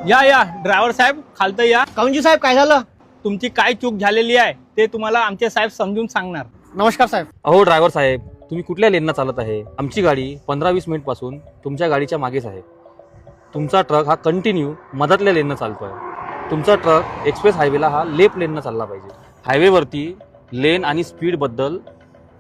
या ड्रायव्हर साहेब खालतं या. काऊनजी साहेब काय झालं? तुमची काय चूक झालेली आहे ते तुम्हाला आमचे साहेब समजून सांगणार. नमस्कार साहेब. अहो ड्रायव्हर साहेब, तुम्ही कुठल्या लेननं चालत आहे? आमची गाडी 15-20 मिनिट पासून तुमच्या गाडीच्या मागेच आहे. तुमचा ट्रक हा कंटिन्यू मधातल्या लेननं चालतोय. तुमचा ट्रक एक्सप्रेस हायवेला हा लेफ्ट लेननं चालला पाहिजे. हायवेवरती लेन आणि स्पीडबद्दल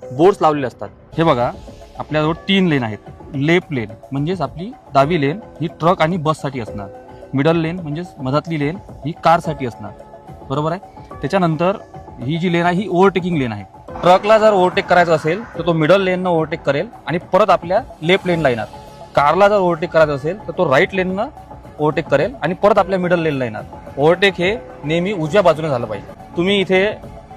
बोर्ड्स लावलेले असतात. हे बघा, आपल्याजवळ 3 लेन आहेत. लेफ्ट लेन म्हणजेच आपली डावी लेन ही ट्रक आणि बससाठी असणार. मिडल लेन म्हणजेच मधातली लेन ही कारसाठी असणार. बरोबर आहे. त्याच्यानंतर ही जी लेन आहे ही ओव्हरटेकिंग लेन आहे. ट्रकला जर ओव्हरटेक करायचं असेल तर तो मिडल लेननं ओव्हरटेक करेल आणि परत आपल्या लेफ्ट लेनला येणार. कारला जर ओव्हरटेक करायचं असेल तर तो राईट लेननं ओव्हरटेक करेल आणि परत आपल्या मिडल लेनला येणार. ओव्हरटेक हे नेहमी उजव्या बाजूने झालं पाहिजे. तुम्ही इथे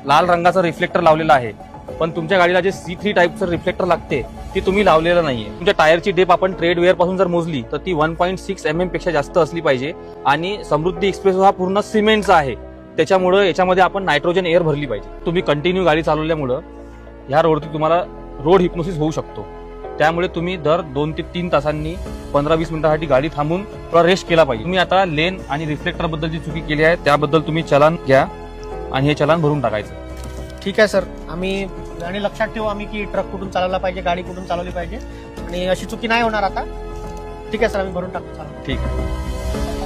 लाल रंगाचा रिफ्लेक्टर लावलेला आहे, पण तुमच्या गाडीला जे C3 टाईपचं रिफ्लेक्टर लागते ती तुम्ही लावलेलं नाहीये. तुमच्या टायरची डेप आपण ट्रेड वेअर पासून जर मोजली तर ती 1.6 mm पेक्षा जास्त असली पाहिजे. आणि समृद्धी एक्सप्रेस हा पूर्ण सिमेंटचा आहे, त्याच्यामुळं याच्यामध्ये आपण नायट्रोजन एअर भरली पाहिजे. तुम्ही कंटिन्यू गाडी चालवल्यामुळं ह्या रोडवरती तुम्हाला रोड हिप्नोसिस होऊ शकतो. त्यामुळे तुम्ही दर 2 ते 3 तासांनी 15-20 मिनिटांसाठी गाडी थांबून थोडा रेस्ट केला पाहिजे. तुम्ही आता लेन आणि रिफ्लेक्टर बद्दल जी चुकी केली आहे त्याबद्दल तुम्ही चलान घ्या आणि हे चलान भरून टाकायचं. ठीक आहे सर, आम्ही आणि लक्षात ठेवू आम्ही की ट्रक कुठून चालवला पाहिजे, गाडी कुठून चालवली पाहिजे आणि अशी चुकी नाही होणार आता. ठीक आहे सर, आम्ही भरून टाकतो. ठीक आहे.